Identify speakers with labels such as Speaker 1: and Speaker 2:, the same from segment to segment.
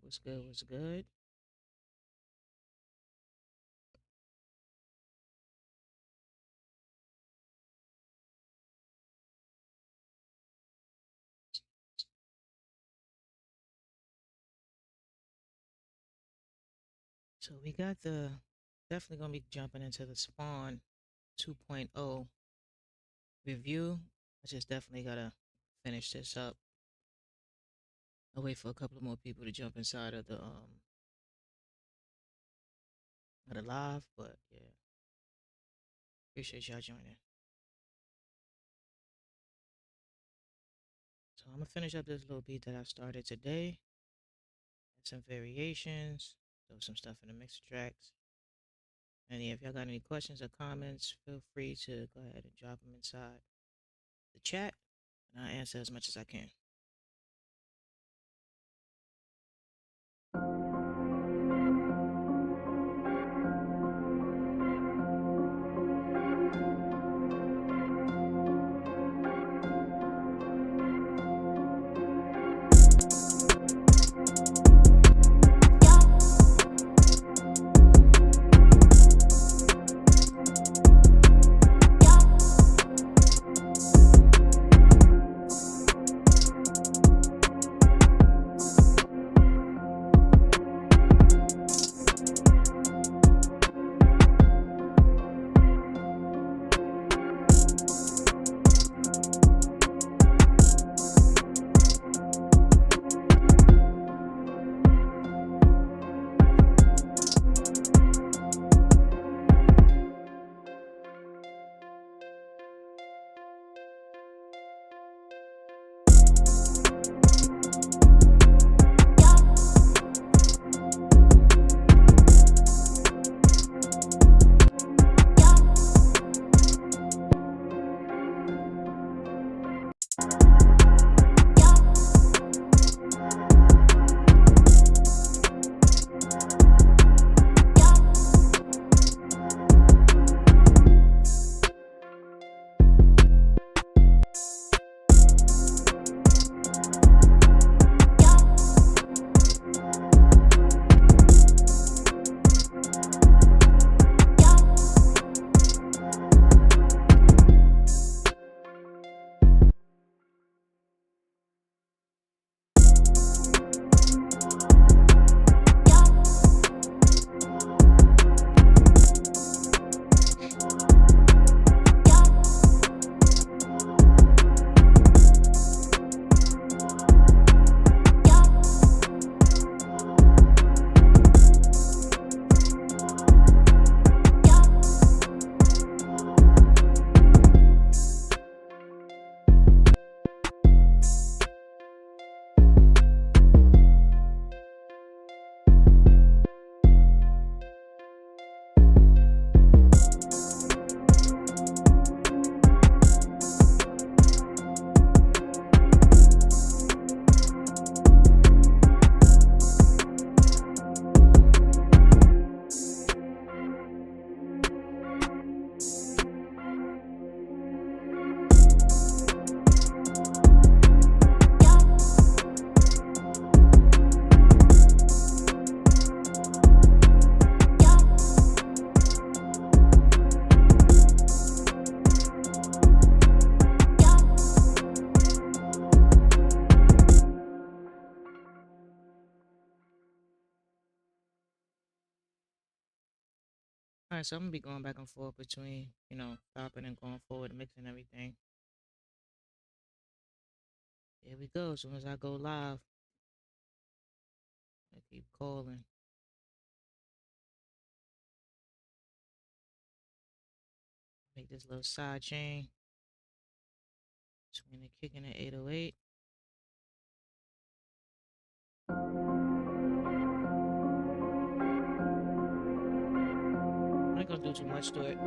Speaker 1: What's good? What's good? So we got the definitely gonna be jumping into the Spawn 2.0 review. I just definitely gotta finish this up. I'll wait for a couple of more people to jump inside of the live, but yeah, appreciate y'all joining. So I'm gonna finish up this little beat that I started today. Add some variations, throw some stuff in the mixer tracks. And yeah, if y'all got any questions or comments, feel free to go ahead and drop them inside the chat, and I'll answer as much as I can. All right, so I'm gonna be going back and forth between, stopping and going forward, mixing everything. Here we go. As soon as I go live, I keep calling. Make this little side chain between the kick and the 808. I ain't gonna do too much to it.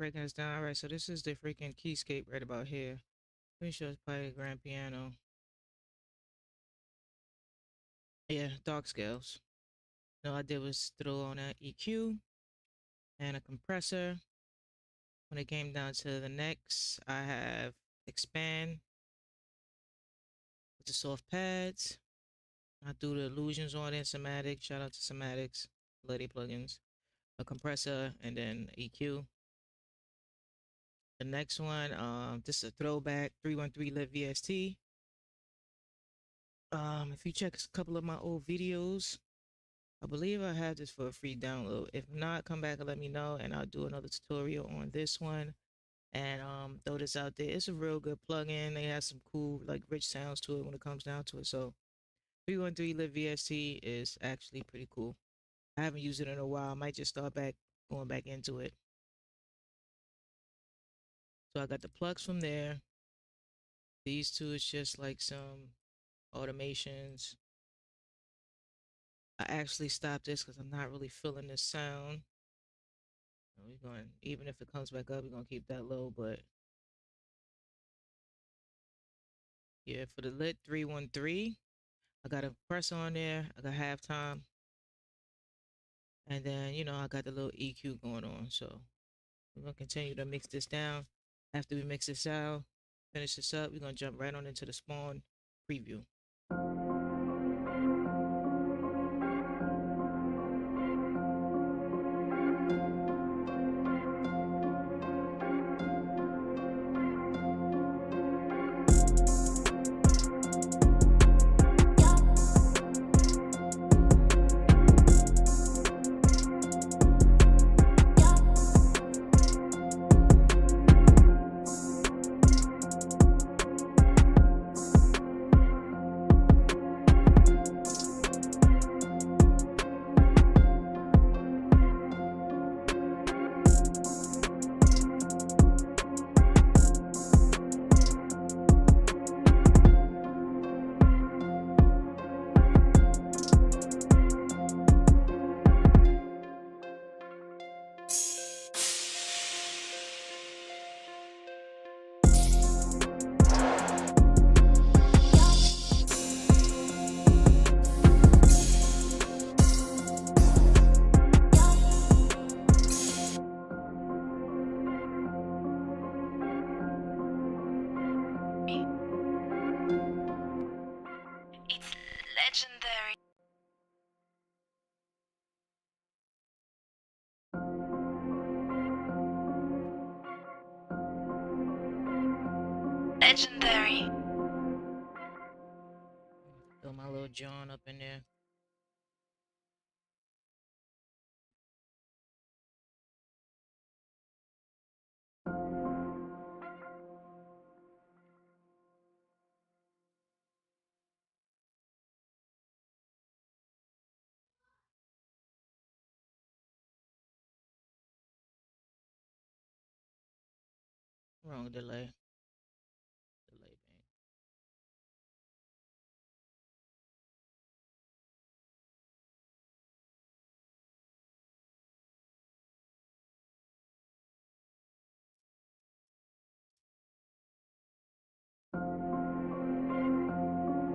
Speaker 1: breaking this down. All right, so this is the freaking keyscape right about here. Pretty sure it's probably the grand piano. Yeah, dark scales. All I did was throw on an EQ and a compressor. When it came down to the necks, I have expand with the soft pads. I do the illusions on it, Somatic. Shout out to Somatics, Lady plugins. A compressor and then EQ. The next one, this is a throwback 313 Lit VST. If you check a couple of my old videos, I believe I have this for a free download. If not, come back and let me know, and I'll do another tutorial on this one. And throw this out there. It's a real good plugin. They have some cool, like, rich sounds to it when it comes down to it. So 313 Lit VST is actually pretty cool. I haven't used it in a while. I might just start going back into it. So I got the plugs from there. These two is just like some automations. I actually stopped this because I'm not really feeling this sound. We're going, even if it comes back up, we're gonna keep that low. But yeah, for the Lit 313, I got a compressor on there. I got halftime, and then I got the little EQ going on. So we're gonna continue to mix this down. After we mix this out, finish this up, we're gonna jump right on into the Spawn preview.
Speaker 2: It's legendary. Legendary.
Speaker 1: Throw my little John up in there. Wrong delay. Delay bank.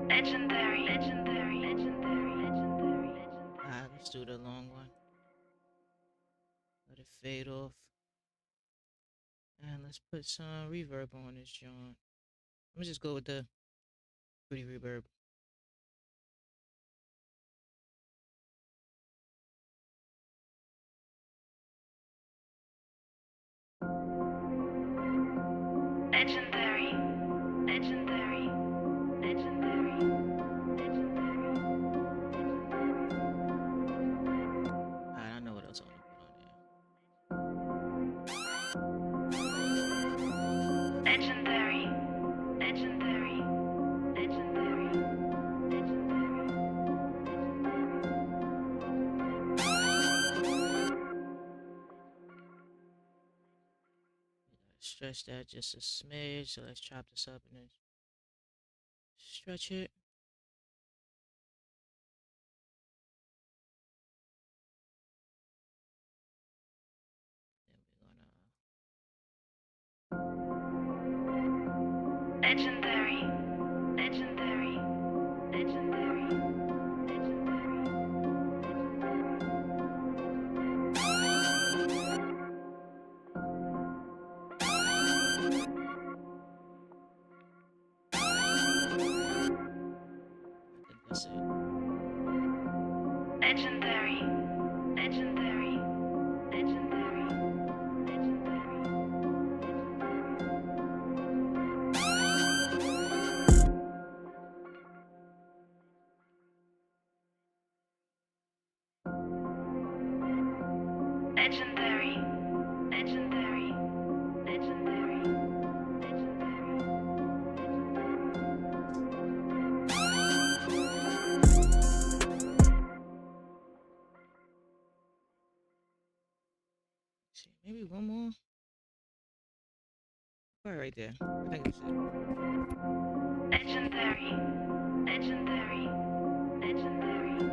Speaker 2: Legendary. Legendary. Legendary. Legendary.
Speaker 1: Alright, let's do the long one. Let it fade off. And let's put some reverb on this joint. Let me just go with the pretty reverb.
Speaker 2: Legendary. Legendary. Legendary.
Speaker 1: Alright, I know what else I want to put on there.
Speaker 2: Legendary. Legendary. Legendary.
Speaker 1: Stretch that just a smidge. So let's chop this up and then stretch it. Then we're gonna
Speaker 2: Legendary. Legendary. Legendary.
Speaker 1: I think that's it.
Speaker 2: Legendary. Legendary. Legendary. Legendary. Legendary. Legendary.
Speaker 1: See, maybe one more. Right there. I think that's it.
Speaker 2: Legendary. Legendary. Legendary.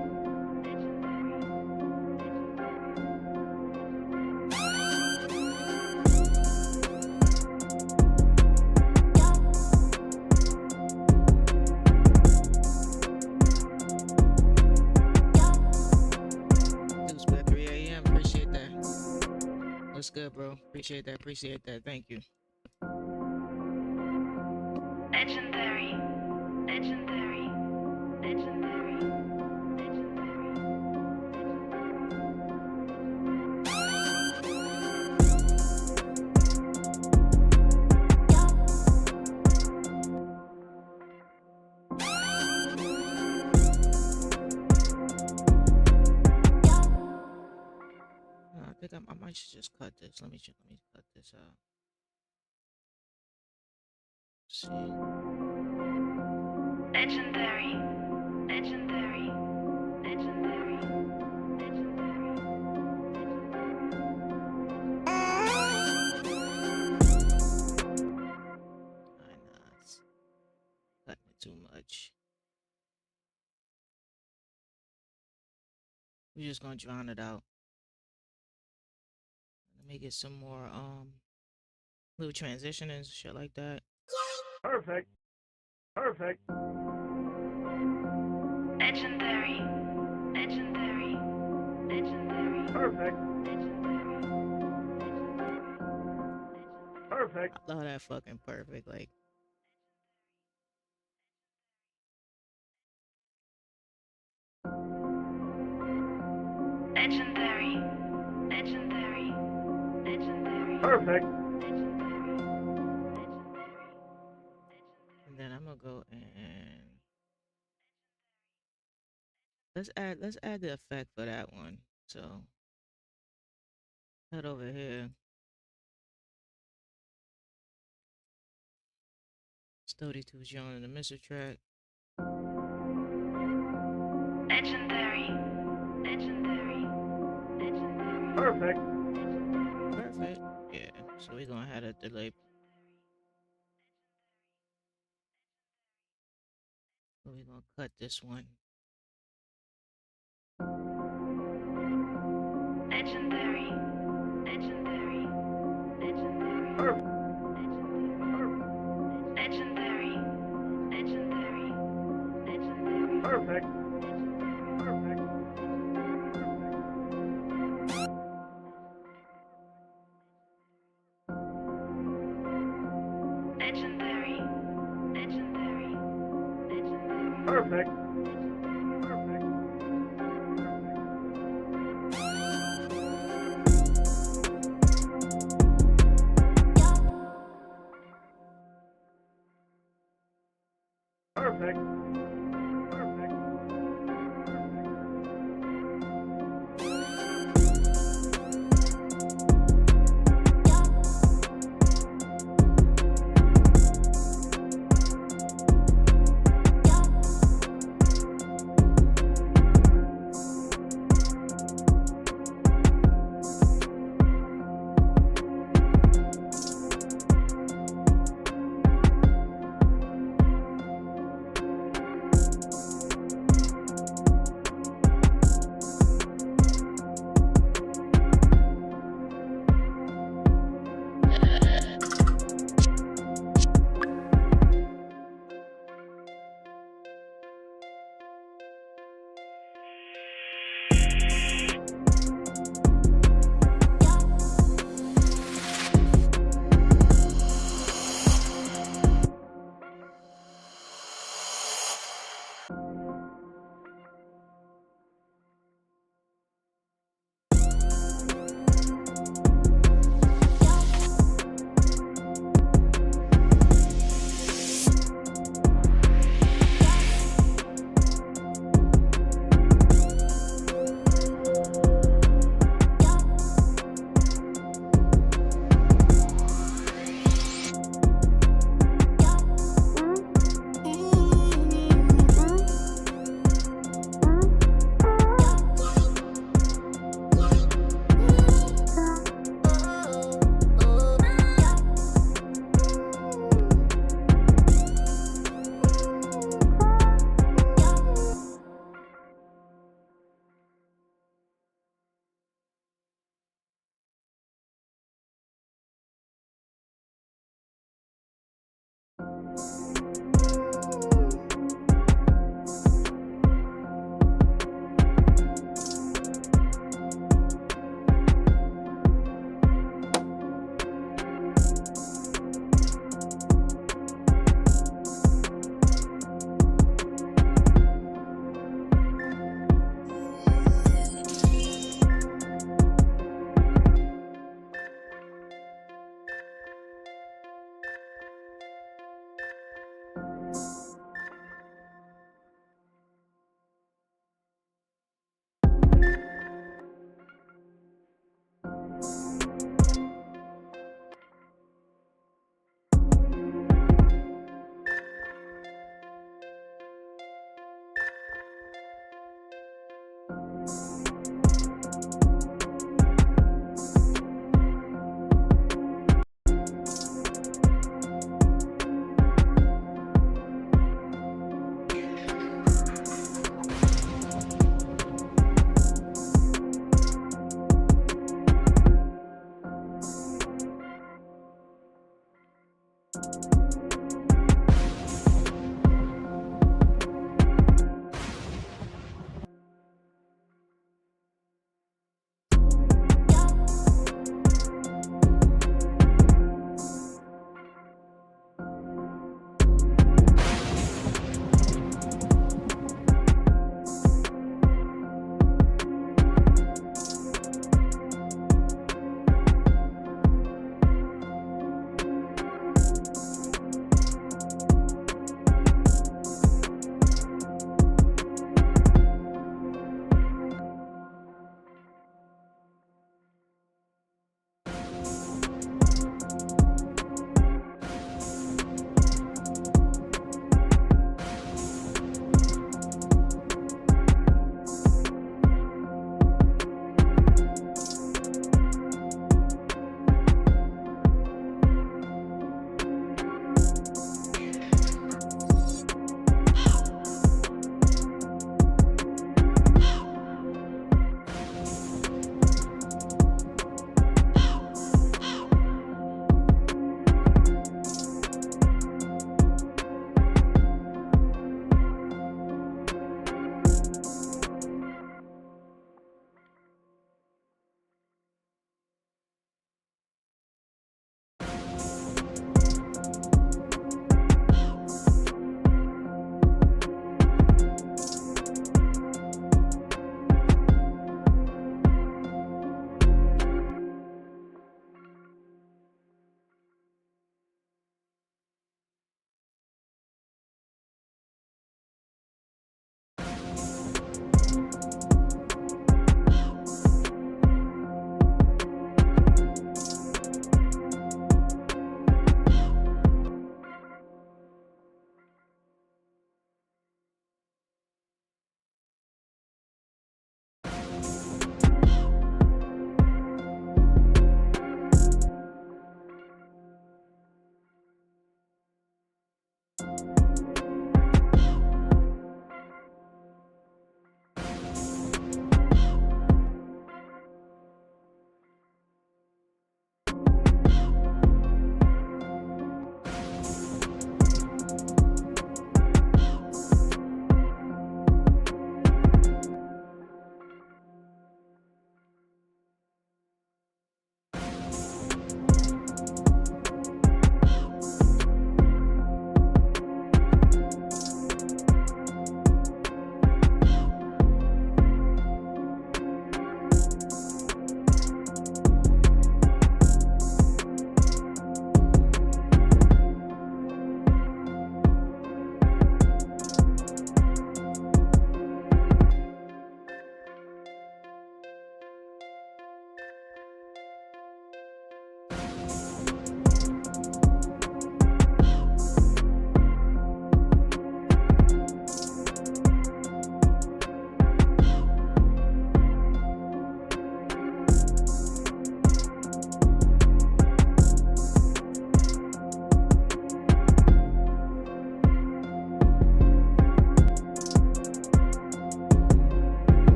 Speaker 1: Deuce at 3 a.m. Appreciate that. What's good, bro? Appreciate that. Appreciate that. Thank you.
Speaker 2: Legendary. Legendary. Legendary.
Speaker 1: I think I might should just cut this. Let me cut this out. See.
Speaker 2: Legendary. Legendary. Legendary.
Speaker 1: It's cutting it too much. We're just gonna drown it out. Let me get some more little transition and shit like that.
Speaker 3: Perfect. Perfect.
Speaker 2: Legendary. Legendary. Legendary.
Speaker 3: Perfect. Perfect.
Speaker 1: I love that fucking perfect. Like,
Speaker 2: Legendary. Legendary. Legendary.
Speaker 3: Perfect.
Speaker 1: and then I'm gonna go and let's add the effect for that one. So that over here. Stody 2's joining the Mr. track.
Speaker 2: Legendary. Legendary. Legendary.
Speaker 3: Perfect.
Speaker 1: Perfect. Yeah. So we're gonna have a delay. So we're gonna cut this one.
Speaker 2: Legendary. Legendary. Legendary.
Speaker 3: Perfect.
Speaker 2: Legendary. Legendary. Legendary.
Speaker 3: Perfect. Perfect.
Speaker 2: Legendary. Legendary. Legendary.
Speaker 3: Perfect. Perfect. Perfect. Perfect.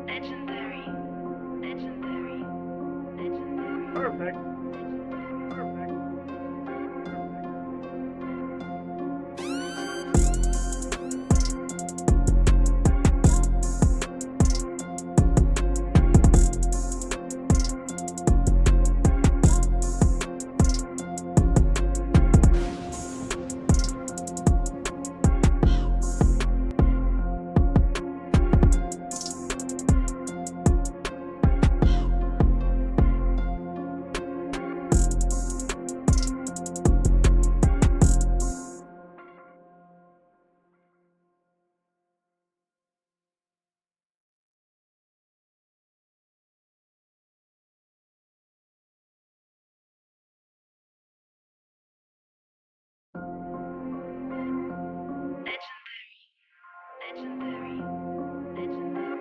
Speaker 2: Legendary. Legendary. Legendary.
Speaker 3: Perfect. Perfect.
Speaker 2: Legendary. Legendary.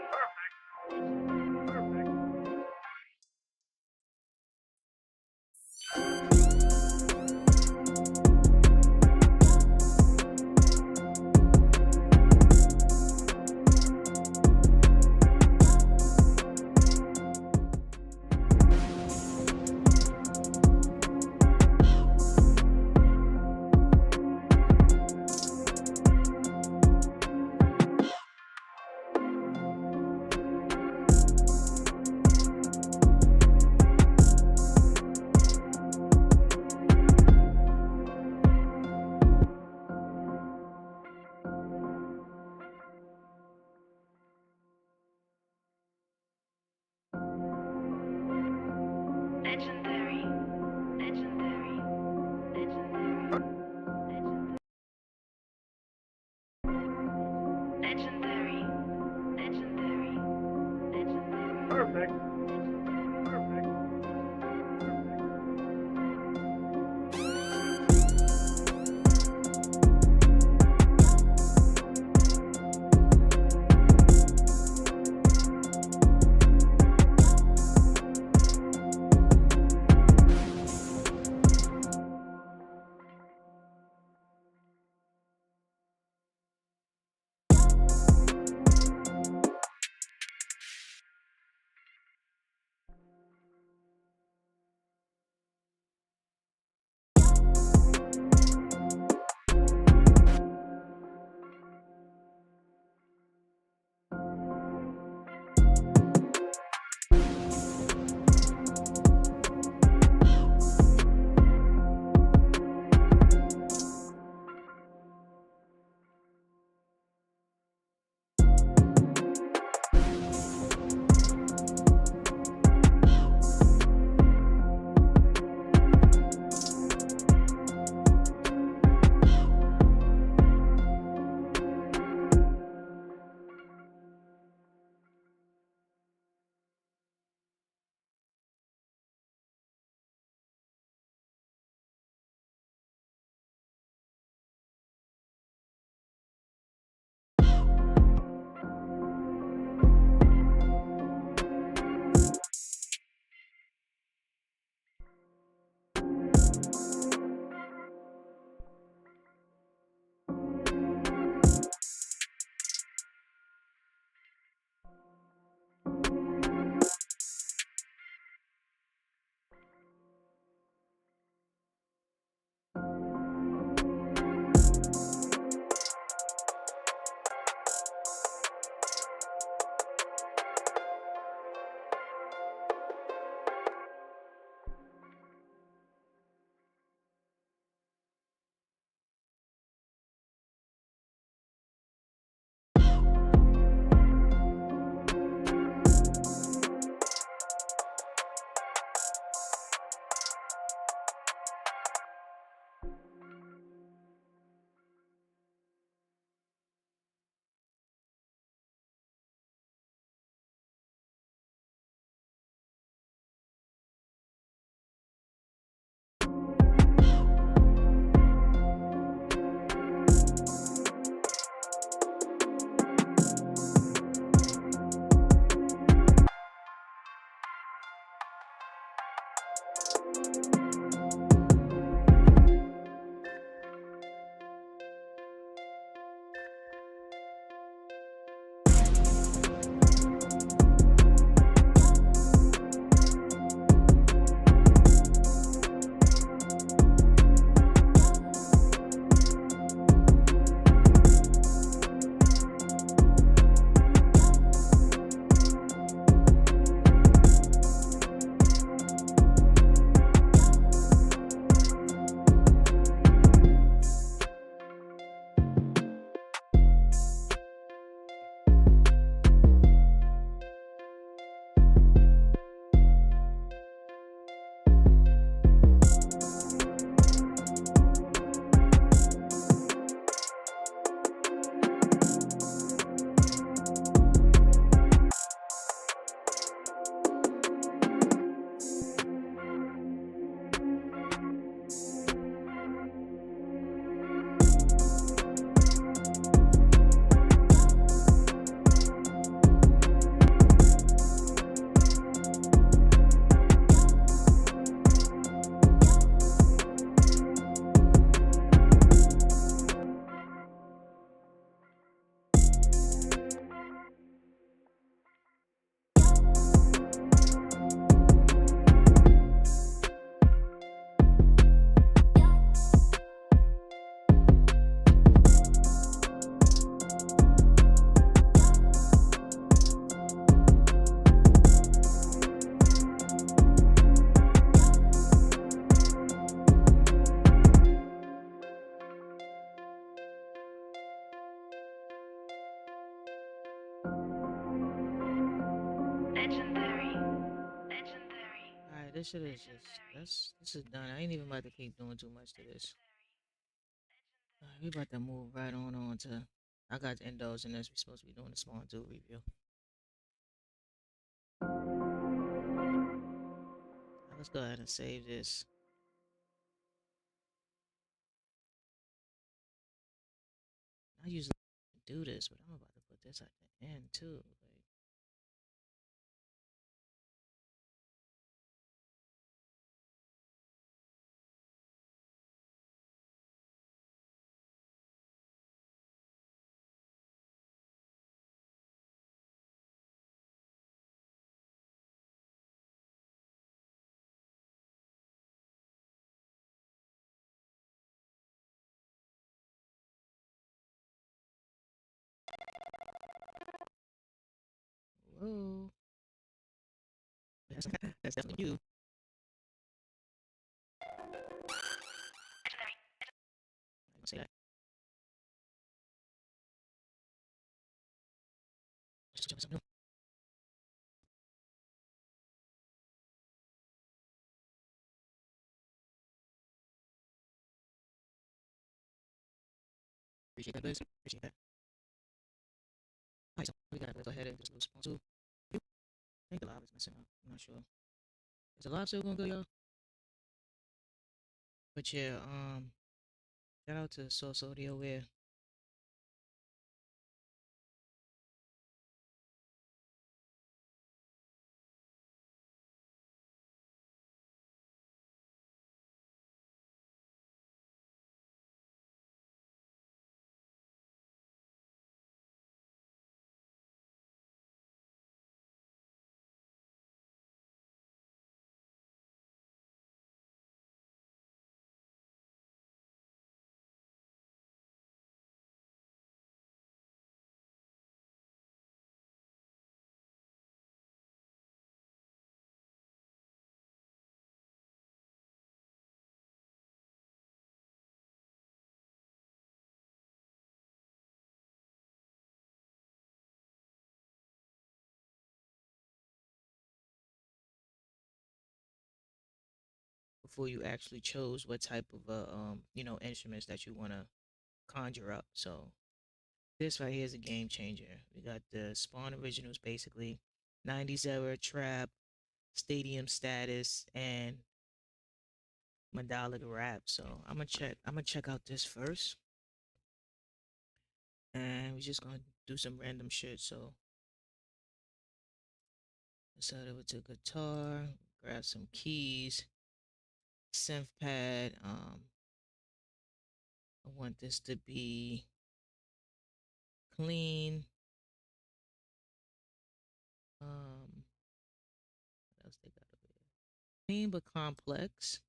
Speaker 3: Perfect.
Speaker 2: Legendary. Legendary. Legendary. Legendary. Legendary. Legendary.
Speaker 3: Perfect.
Speaker 1: this shit is just this is done. I ain't even about to keep doing too much to this. We about to move right on to. I got endos in this. We supposed to be doing a Spawn 2 review. Now let's go ahead and save this. I usually do this, but I'm about to put this at the end too. Like, whoa. That's, that's definitely you. I can say that. Let's jump something new. Appreciate that, guys. Appreciate that. Alright, so we gotta go ahead and just do Spawn 2. I think the live is messing up. I'm not sure. Is the live still going good, y'all? But yeah, shout out to Source Audio where before you actually chose what type of instruments that you want to conjure up. So this right here is a game changer. We got the Spawn originals, basically 90s era trap, stadium status, and Mandala the rap. So I'm gonna check out this first, and we're just gonna do some random shit. So let's head over to guitar, grab some keys, synth pad. I want this to be clean. What else they got over here? Clean but complex.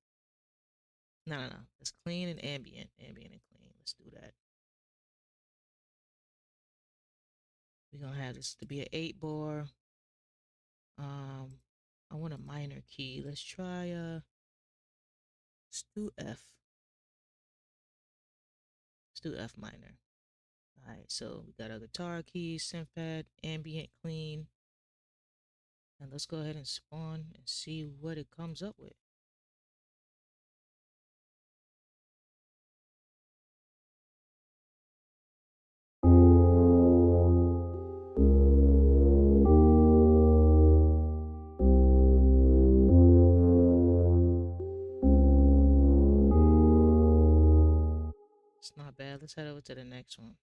Speaker 1: No. It's clean and ambient. Ambient and clean. Let's do that. We're gonna have this to be an 8-bar. I want a minor key. Let's try let's do F. Let's do F minor. Alright, so we got our guitar keys, synth pad, ambient, clean. And let's go ahead and spawn and see what it comes up with. It's not bad. Let's head over to the next one.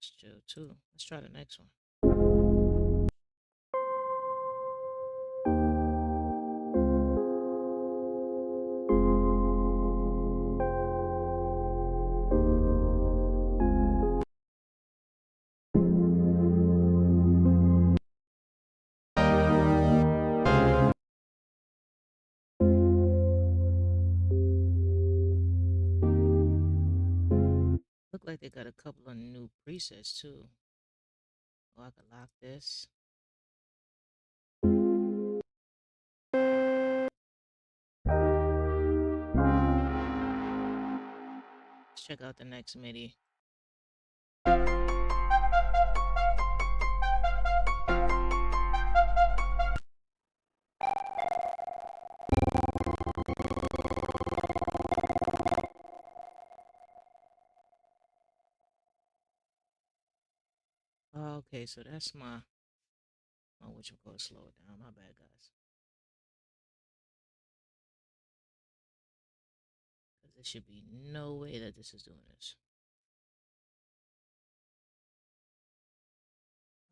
Speaker 1: Let's chill too. Let's try the next one. like they got a couple of new presets too. Oh, I could lock this. Let's check out the next MIDI. Okay, so that's my what you call it, slow it down. My bad, guys. Because there should be no way that this is doing this.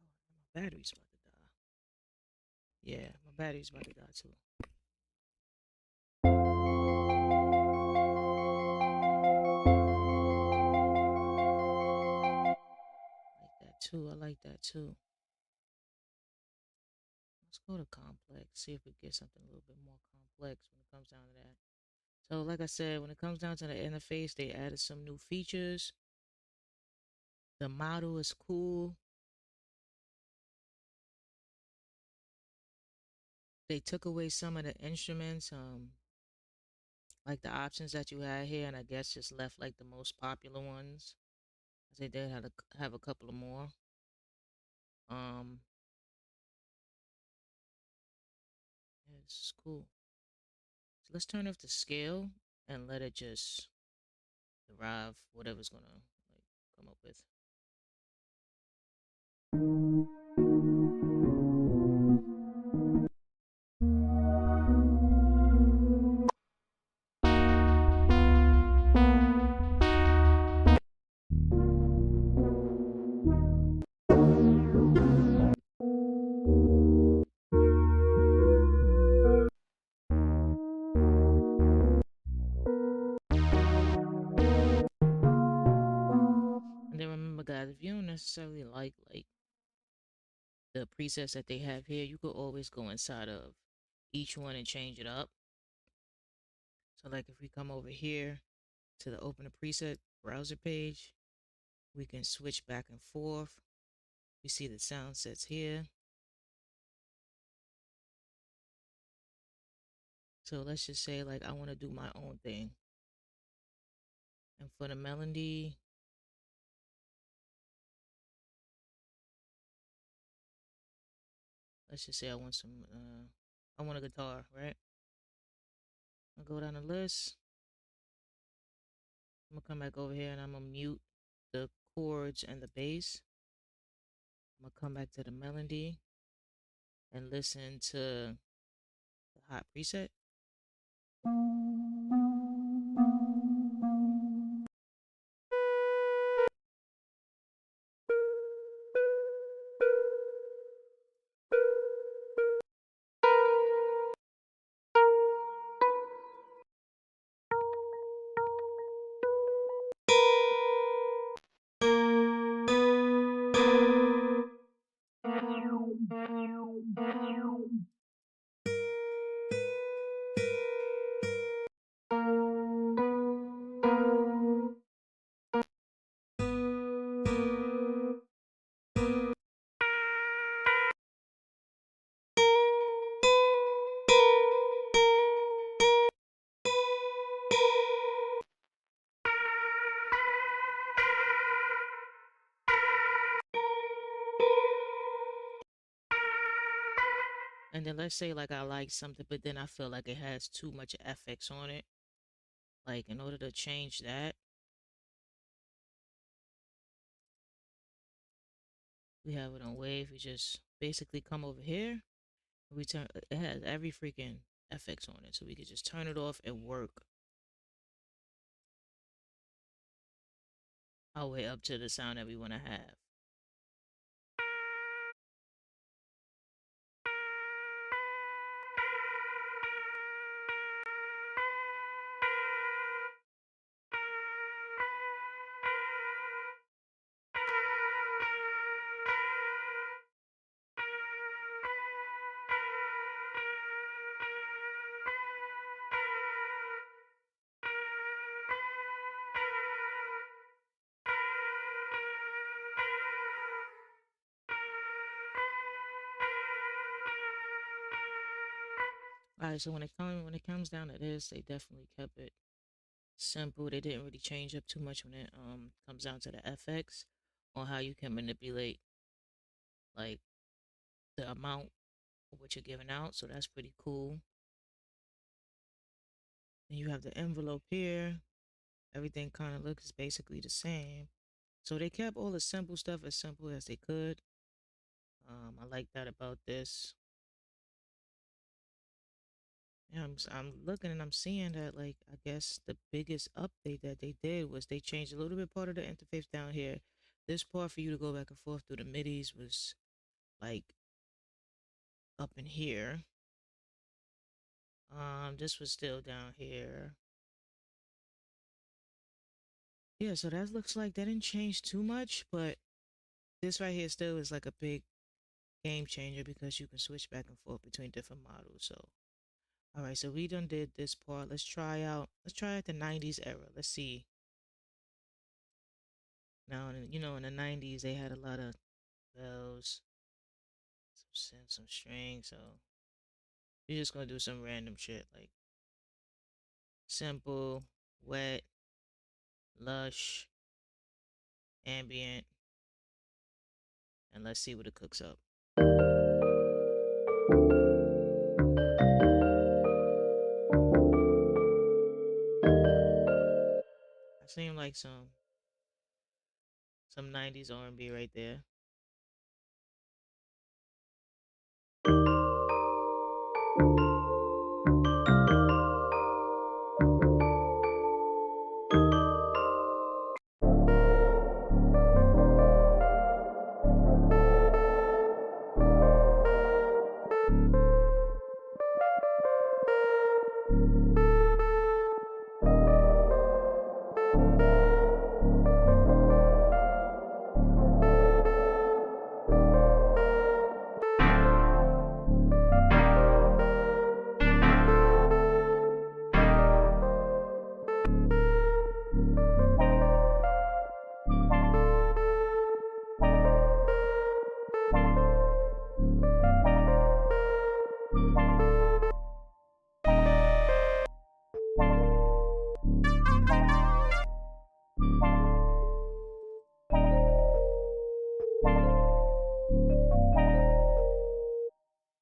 Speaker 1: Oh, my battery's about to die. Yeah, my battery's about to die too. Like that too. I like that too. Let's go to complex. See if we get something a little bit more complex when it comes down to that. So, like I said, when it comes down to the interface, they added some new features. The model is cool. They took away some of the instruments, like the options that you had here, and I guess just left like the most popular ones. They did have a couple of more. Um, yeah, this is cool. So let's turn off the scale and let it just derive whatever's gonna like come up with. And then remember, guys, if you don't necessarily like the presets that they have here, you could always go inside of each one and change it up. So like if we come over here to the open a preset browser page, we can switch back and forth. We see the sound sets here. So let's just say like I want to do my own thing. And for the melody, let's just say I want some I want a guitar, right? I'll go down the list. I'm gonna come back over here and I'm gonna mute the chords and the bass. I'm gonna come back to the melody and listen to the hot preset. And then let's say like I like something, but then I feel like it has too much FX on it. Like in order to change that, we have it on wave. We just basically come over here. We turn it has every freaking FX on it, so we could just turn it off and work our way up to the sound that we want to have. All right, so when it comes down to this, they definitely kept it simple. They didn't really change up too much when it comes down to the FX on how you can manipulate like the amount of what you're giving out. So that's pretty cool. And you have the envelope here. Everything kind of looks basically the same. So they kept all the simple stuff as simple as they could. I like that about this. Yeah, I'm looking and I'm seeing that like I guess the biggest update that they did was they changed a little bit part of the interface down here. This part for you to go back and forth through the midis was like up in here. This was still down here. Yeah, so that looks like they didn't change too much, but this right here still is like a big game changer because you can switch back and forth between different models. So, all right, so we done did this part. Let's try out the 90s era. Let's see. Now, in the 90s, they had a lot of bells, some strings. So, we're just gonna do some random shit like simple, wet, lush, ambient, and let's see what it cooks up. I seem like some 90s R&B right there.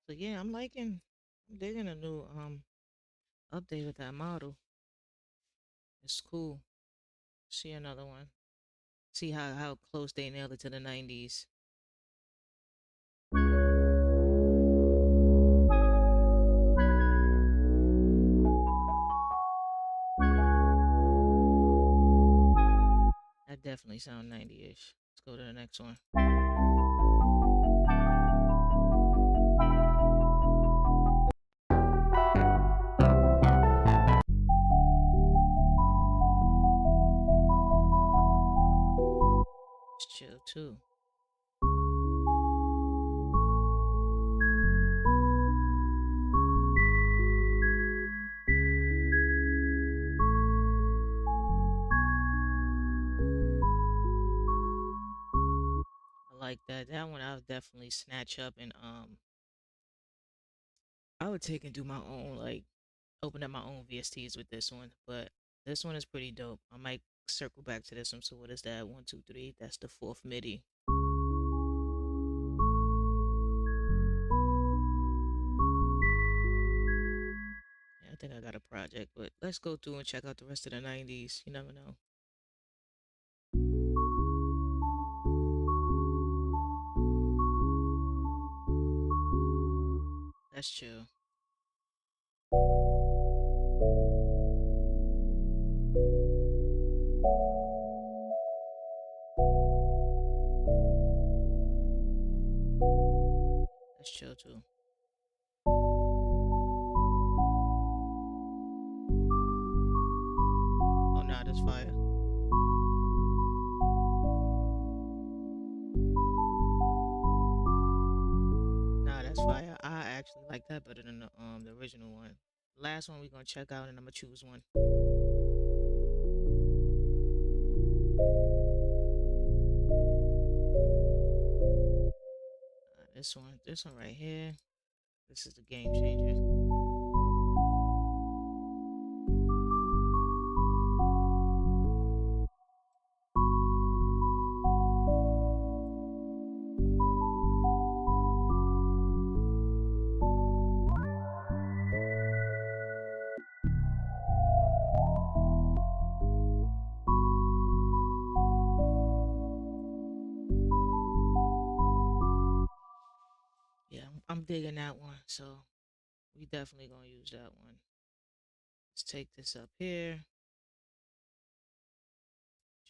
Speaker 1: So yeah, I'm digging a new update with that model. It's cool. See another one. See how close they nailed it to the 90s. That definitely sound 90-ish. Let's go to the next one. It's chill too. I like that. That one I would definitely snatch up and I would take and do my own like open up my own VSTs with this one. But this one is pretty dope. I might circle back to this one. So what is that? 1, 2, 3. That's the fourth MIDI. Yeah, I think I got a project, but let's go through and check out the rest of the 90s. You never know. That's chill. That's chill too. Oh, nah, that's fire. Nah, that's fire. I actually like that better than the original one. Last one we gonna check out, and I'm gonna choose one. This one right here. This is the game changer. I'm digging that one, so we definitely gonna use that one. Let's take this up here,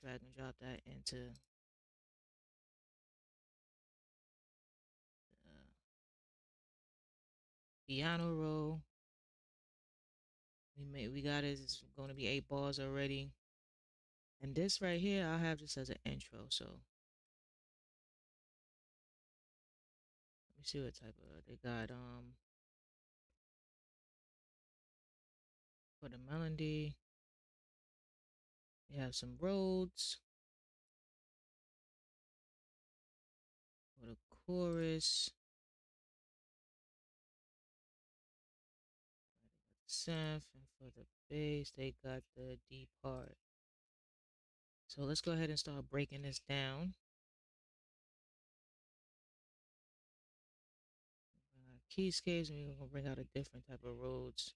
Speaker 1: drag and drop that into the piano roll. We got it. It's going to be 8 bars already. And this right here, I'll have this as an intro. So let me see what type of they got. For the melody, they have some Rhodes. For the chorus, synth, and for the bass, they got the D part. So let's go ahead and start breaking this down. Keyscapes, and we're gonna bring out a different type of Rhodes.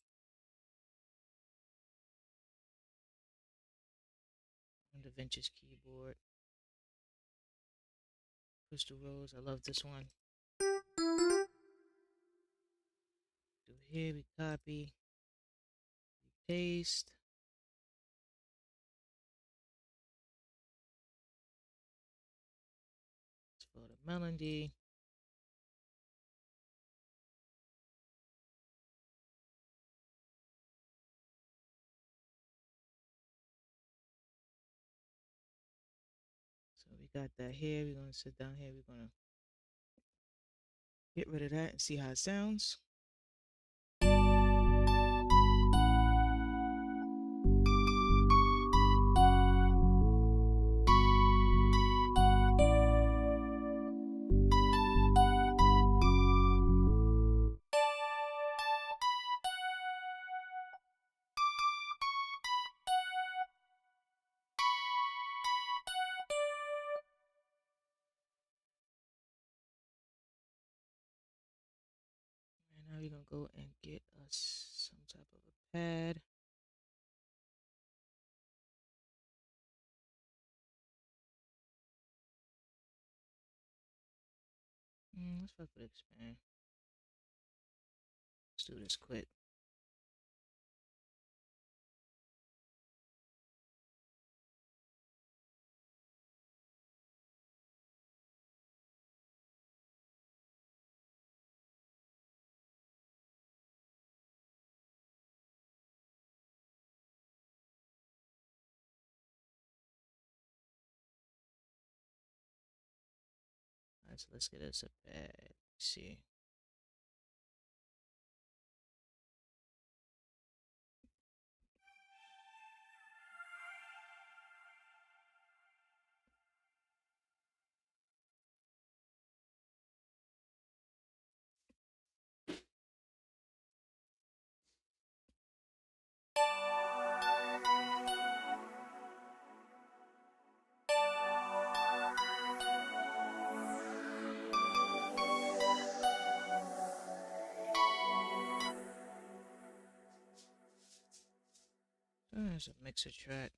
Speaker 1: On the Vintage keyboard. Crystal Rose, I love this one. Do here, we copy, we paste. For the melody. So we got that here. We're gonna sit down here. We're gonna get rid of that and see how it sounds. And now we're gonna go and get us some type of a pad. Let's fuck with expand. Let's do this quick. Alright, so let's get us a pad. Let's see. There's a mixer track.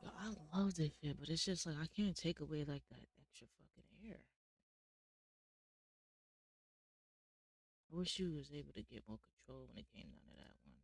Speaker 1: Yo, I love this shit, but it's just like I can't take away like that extra fucking air. I wish you was able to get more control when it came down to that one.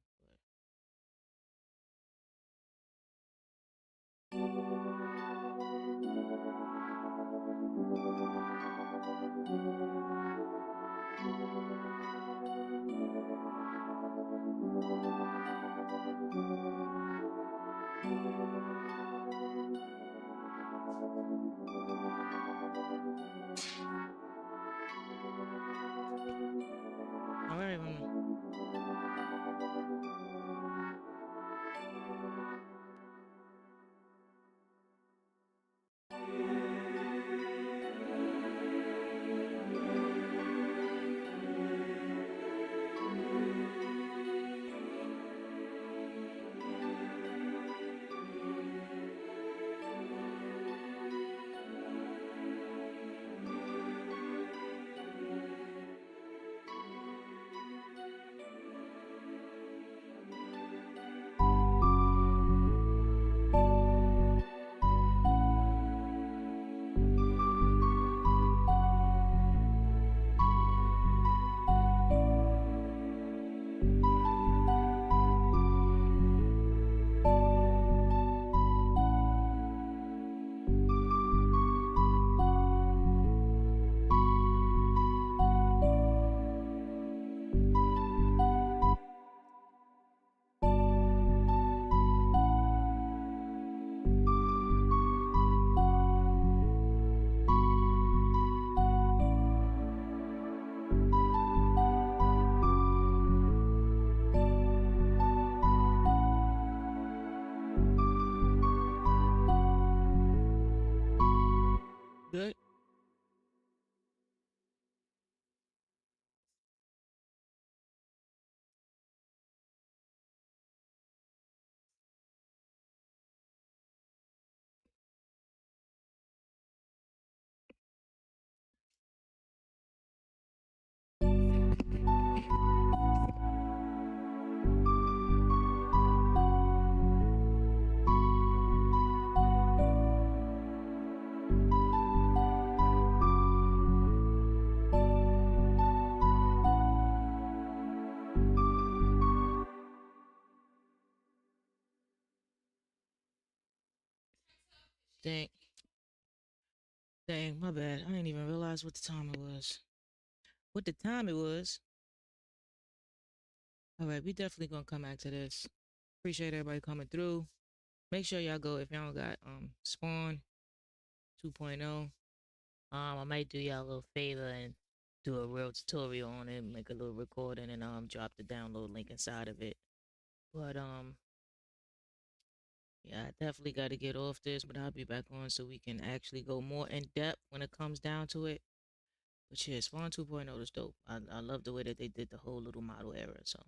Speaker 1: think. Dang, my bad. I didn't even realize what the time it was. What the time it was. All right, we definitely gonna come back to this. Appreciate everybody coming through. Make sure y'all go if y'all don't got Spawn 2.0. I might do y'all a little favor and do a real tutorial on it, make a little recording and drop the download link inside of it. But yeah, I definitely got to get off this, but I'll be back on so we can actually go more in depth when it comes down to it. But yeah, Spawn 2.0 is dope. I love the way that they did the whole little model era. So